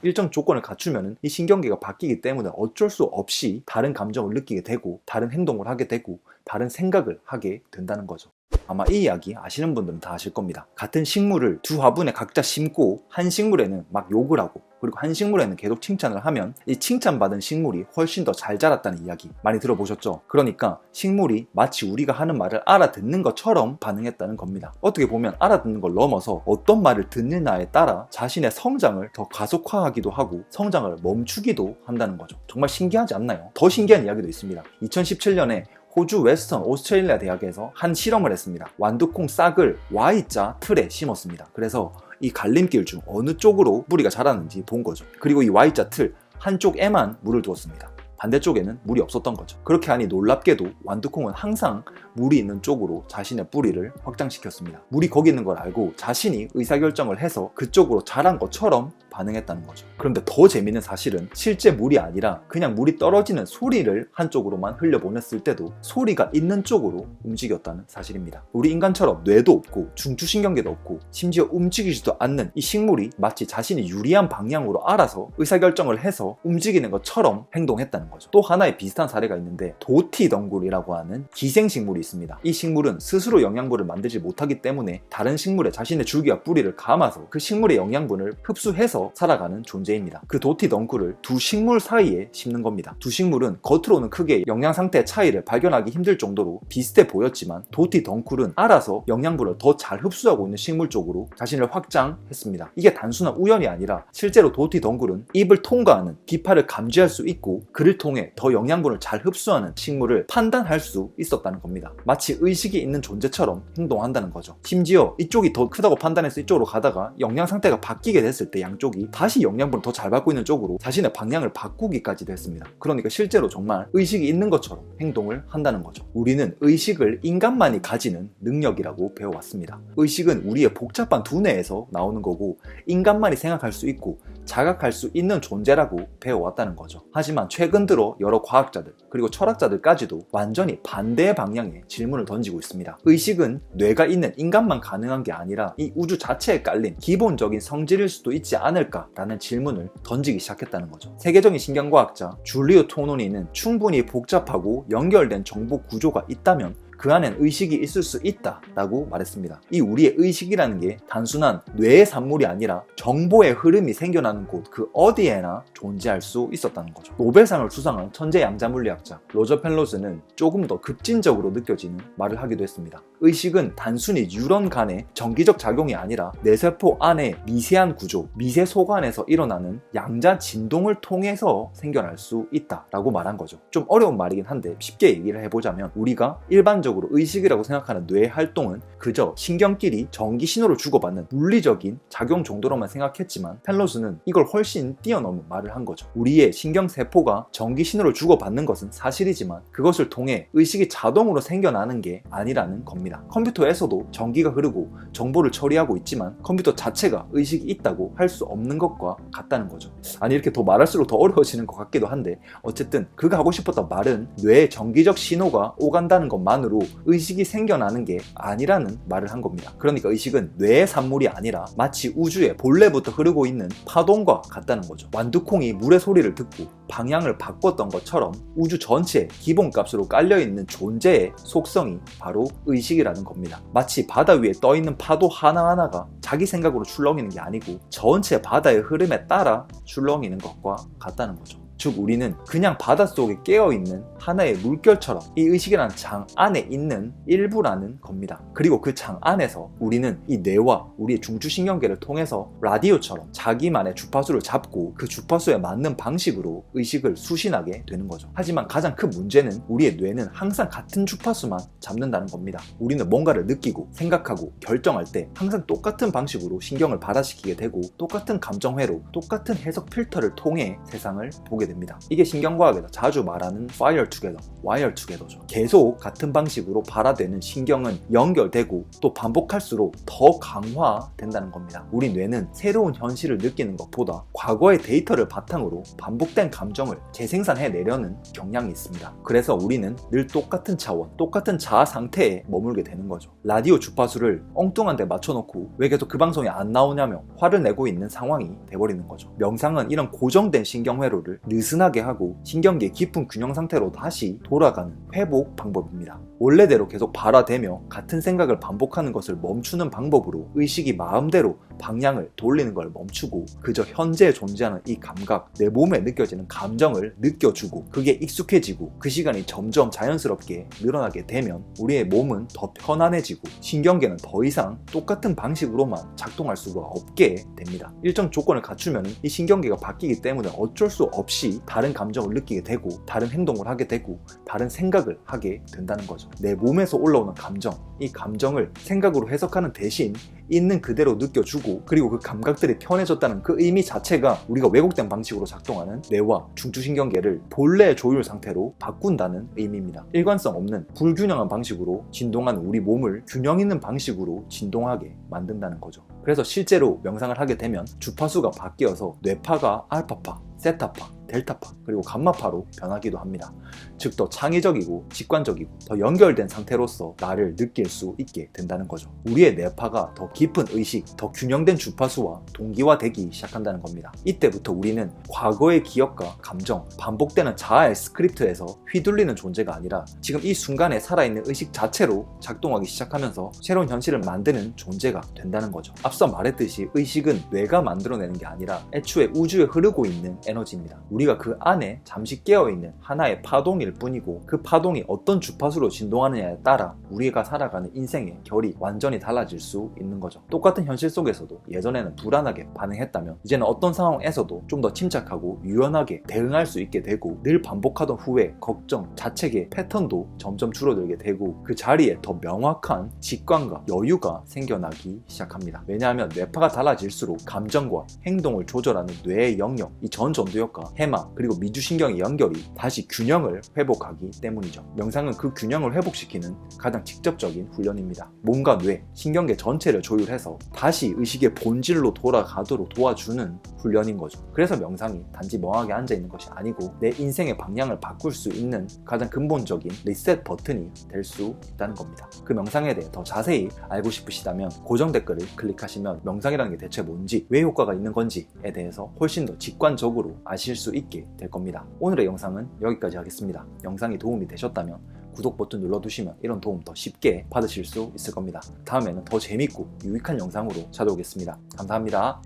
일정 조건을 갖추면 이 신경계가 바뀌기 때문에 어쩔 수 없이 다른 감정을 느끼게 되고 다른 행동을 하게 되고 다른 생각을 하게 된다는 거죠. 아마 이 이야기 아시는 분들은 다 아실 겁니다. 같은 식물을 두 화분에 각자 심고 한 식물에는 막 욕을 하고 그리고 한 식물에는 계속 칭찬을 하면 이 칭찬받은 식물이 훨씬 더 잘 자랐다는 이야기 많이 들어보셨죠? 그러니까 식물이 마치 우리가 하는 말을 알아듣는 것처럼 반응했다는 겁니다. 어떻게 보면 알아듣는 걸 넘어서 어떤 말을 듣느냐에 따라 자신의 성장을 더 가속화하기도 하고 성장을 멈추기도 한다는 거죠. 정말 신기하지 않나요? 더 신기한 이야기도 있습니다. 2017년에 호주 웨스턴 오스트레일리아 대학에서 한 실험을 했습니다. 완두콩 싹을 Y자 틀에 심었습니다. 그래서 이 갈림길 중 어느 쪽으로 뿌리가 자라는지 본 거죠. 그리고 이 Y자 틀 한쪽에만 물을 두었습니다. 반대쪽에는 물이 없었던 거죠. 그렇게 하니 놀랍게도 완두콩은 항상 물이 있는 쪽으로 자신의 뿌리를 확장시켰습니다. 물이 거기 있는 걸 알고 자신이 의사결정을 해서 그쪽으로 자란 것처럼 반응했다는 거죠. 그런데 더 재밌는 사실은 실제 물이 아니라 그냥 물이 떨어지는 소리를 한쪽으로만 흘려보냈을 때도 소리가 있는 쪽으로 움직였다는 사실입니다. 우리 인간처럼 뇌도 없고 중추신경계도 없고 심지어 움직이지도 않는 이 식물이 마치 자신이 유리한 방향으로 알아서 의사결정을 해서 움직이는 것처럼 행동했다는 거죠. 또 하나의 비슷한 사례가 있는데 도티덩굴이라고 하는 기생식물이 있습니다. 이 식물은 스스로 영양분을 만들지 못하기 때문에 다른 식물에 자신의 줄기와 뿌리를 감아서 그 식물의 영양분을 흡수해서 살아가는 존재입니다. 그 도티덩굴을 두 식물 사이에 심는 겁니다. 두 식물은 겉으로는 크게 영양 상태의 차이를 발견하기 힘들 정도로 비슷해 보였지만 도티덩굴은 알아서 영양분을 더 잘 흡수하고 있는 식물 쪽으로 자신을 확장했습니다. 이게 단순한 우연이 아니라 실제로 도티덩굴은 입을 통과하는 기파를 감지할 수 있고 그를 통해 더 영양분을 잘 흡수하는 식물을 판단할 수 있었다는 겁니다. 마치 의식이 있는 존재처럼 행동한다는 거죠. 심지어 이쪽이 더 크다고 판단해서 이쪽으로 가다가 영양 상태가 바뀌게 됐을 때 양쪽이 다시 영양분을 더 잘 받고 있는 쪽으로 자신의 방향을 바꾸기까지도 했습니다. 그러니까 실제로 정말 의식이 있는 것처럼 행동을 한다는 거죠. 우리는 의식을 인간만이 가지는 능력이라고 배워왔습니다. 의식은 우리의 복잡한 두뇌에서 나오는 거고 인간만이 생각할 수 있고 자각할 수 있는 존재라고 배워왔다는 거죠. 하지만 최근 들어 여러 과학자들 그리고 철학자들까지도 완전히 반대의 방향의 질문을 던지고 있습니다. 의식은 뇌가 있는 인간만 가능한 게 아니라 이 우주 자체에 깔린 기본적인 성질일 수도 있지 않을까라는 질문을 던지기 시작했다는 거죠. 세계적인 신경과학자 줄리오 토노니는 충분히 복잡하고 연결된 정보 구조가 있다면 그 안엔 의식이 있을 수 있다라고 말했습니다. 이 우리의 의식이라는 게 단순한 뇌의 산물이 아니라 정보의 흐름이 생겨나는 곳 그 어디에나 존재할 수 있었다는 거죠. 노벨상을 수상한 천재 양자물리학자 로저 펠로스는 조금 더 급진적으로 느껴지는 말을 하기도 했습니다. 의식은 단순히 뉴런 간의 정기적 작용이 아니라 뇌세포 안의 미세한 구조, 미세속 안에서 일어나는 양자 진동을 통해서 생겨날 수 있다라고 말한 거죠. 좀 어려운 말이긴 한데 쉽게 얘기를 해보자면 우리가 일반적으로 의식이라고 생각하는 뇌의 활동은 그저 신경끼리 전기 신호를 주고받는 물리적인 작용 정도로만 생각했지만 펠로스는 이걸 훨씬 뛰어넘은 말을 한 거죠. 우리의 신경세포가 전기 신호를 주고받는 것은 사실이지만 그것을 통해 의식이 자동으로 생겨나는 게 아니라는 겁니다. 컴퓨터에서도 전기가 흐르고 정보를 처리하고 있지만 컴퓨터 자체가 의식이 있다고 할 수 없는 것과 같다는 거죠. 아니 이렇게 더 말할수록 더 어려워지는 것 같기도 한데 어쨌든 그가 하고 싶었던 말은 뇌에 정기적 신호가 오간다는 것만으로 의식이 생겨나는 게 아니라는 말을 한 겁니다. 그러니까 의식은 뇌의 산물이 아니라 마치 우주에 본래부터 흐르고 있는 파동과 같다는 거죠. 완두콩이 물의 소리를 듣고 방향을 바꿨던 것처럼 우주 전체에 기본값으로 깔려있는 존재의 속성이 바로 의식이라는 겁니다. 마치 바다 위에 떠있는 파도 하나하나가 자기 생각으로 출렁이는 게 아니고 전체 바다의 흐름에 따라 출렁이는 것과 같다는 거죠. 즉 우리는 그냥 바닷속에 깨어있는 하나의 물결처럼 이 의식이라는 장 안에 있는 일부라는 겁니다. 그리고 그 장 안에서 우리는 이 뇌와 우리의 중추신경계를 통해서 라디오처럼 자기만의 주파수를 잡고 그 주파수에 맞는 방식으로 의식을 수신하게 되는 거죠. 하지만 가장 큰 문제는 우리의 뇌는 항상 같은 주파수만 잡는다는 겁니다. 우리는 뭔가를 느끼고 생각하고 결정할 때 항상 똑같은 방식으로 신경을 발화시키게 되고 똑같은 감정회로 똑같은 해석 필터를 통해 세상을 보게 바꾸게 됩니다. 이게 신경과학에서 자주 말하는 fire together, wire together죠. 계속 같은 방식으로 발화되는 신경은 연결되고 또 반복할수록 더 강화된다는 겁니다. 우리 뇌는 새로운 현실을 느끼는 것보다 과거의 데이터를 바탕으로 반복된 감정을 재생산해내려는 경향이 있습니다. 그래서 우리는 늘 똑같은 차원, 똑같은 자아 상태에 머물게 되는 거죠. 라디오 주파수를 엉뚱한 데 맞춰놓고 왜 계속 그 방송이 안 나오냐며 화를 내고 있는 상황이 돼버리는 거죠. 명상은 이런 고정된 신경회로를 느슨하게 하고 신경계의 깊은 균형 상태로 다시 돌아가는 회복 방법입니다. 원래대로 계속 발화되며 같은 생각을 반복하는 것을 멈추는 방법으로 의식이 마음대로 방향을 돌리는 걸 멈추고 그저 현재에 존재하는 이 감각, 내 몸에 느껴지는 감정을 느껴주고 그게 익숙해지고 그 시간이 점점 자연스럽게 늘어나게 되면 우리의 몸은 더 편안해지고 신경계는 더 이상 똑같은 방식으로만 작동할 수가 없게 됩니다. 일정 조건을 갖추면 이 신경계가 바뀌기 때문에 어쩔 수 없이 다른 감정을 느끼게 되고 다른 행동을 하게 되고 다른 생각을 하게 된다는 거죠. 내 몸에서 올라오는 감정, 이 감정을 생각으로 해석하는 대신 있는 그대로 느껴주고 그리고 그 감각들이 편해졌다는 그 의미 자체가 우리가 왜곡된 방식으로 작동하는 뇌와 중추신경계를 본래 조율 상태로 바꾼다는 의미입니다. 일관성 없는 불균형한 방식으로 진동하는 우리 몸을 균형 있는 방식으로 진동하게 만든다는 거죠. 그래서 실제로 명상을 하게 되면 주파수가 바뀌어서 뇌파가 알파파, 세타파, 델타파 그리고 감마파로 변하기도 합니다. 즉 더 창의적이고 직관적이고 더 연결된 상태로서 나를 느낄 수 있게 된다는 거죠. 우리의 뇌파가 더 깊은 의식, 더 균형된 주파수와 동기화되기 시작한다는 겁니다. 이때부터 우리는 과거의 기억과 감정, 반복되는 자아의 스크립트에서 휘둘리는 존재가 아니라 지금 이 순간에 살아있는 의식 자체로 작동하기 시작하면서 새로운 현실을 만드는 존재가 된다는 거죠. 앞서 말했듯이 의식은 뇌가 만들어내는 게 아니라 애초에 우주에 흐르고 있는 에너지입니다. 우리가 그 안에 잠시 깨어있는 하나의 파동일 뿐이고 그 파동이 어떤 주파수로 진동하느냐에 따라 우리가 살아가는 인생의 결이 완전히 달라질 수 있는 거죠. 똑같은 현실 속에서도 예전에는 불안하게 반응했다면 이제는 어떤 상황에서도 좀 더 침착하고 유연하게 대응할 수 있게 되고 늘 반복하던 후회, 걱정, 자책의 패턴도 점점 줄어들게 되고 그 자리에 더 명확한 직관과 여유가 생겨나기 시작합니다. 왜냐하면 뇌파가 달라질수록 감정과 행동을 조절하는 뇌의 영역, 이 전전두엽과 해마 그리고 미주신경의 연결이 다시 균형을 회복하기 때문이죠. 명상은 그 균형을 회복시키는 가장 직접적인 훈련입니다. 몸과 뇌, 신경계 전체를 조율해서 다시 의식의 본질로 돌아가도록 도와주는 훈련인 거죠. 그래서 명상이 단지 멍하게 앉아있는 것이 아니고 내 인생의 방향을 바꿀 수 있는 가장 근본적인 리셋 버튼이 될 수 있다는 겁니다. 그 명상에 대해 더 자세히 알고 싶으시다면 고정 댓글을 클릭하시면 명상이라는 게 대체 뭔지, 왜 효과가 있는 건지에 대해서 훨씬 더 직관적으로 아실 수 있게 될 겁니다. 오늘의 영상은 여기까지 하겠습니다. 영상이 도움이 되셨다면 구독 버튼 눌러두시면 이런 도움 더 쉽게 받으실 수 있을 겁니다. 다음에는 더 재밌고 유익한 영상으로 찾아오겠습니다. 감사합니다.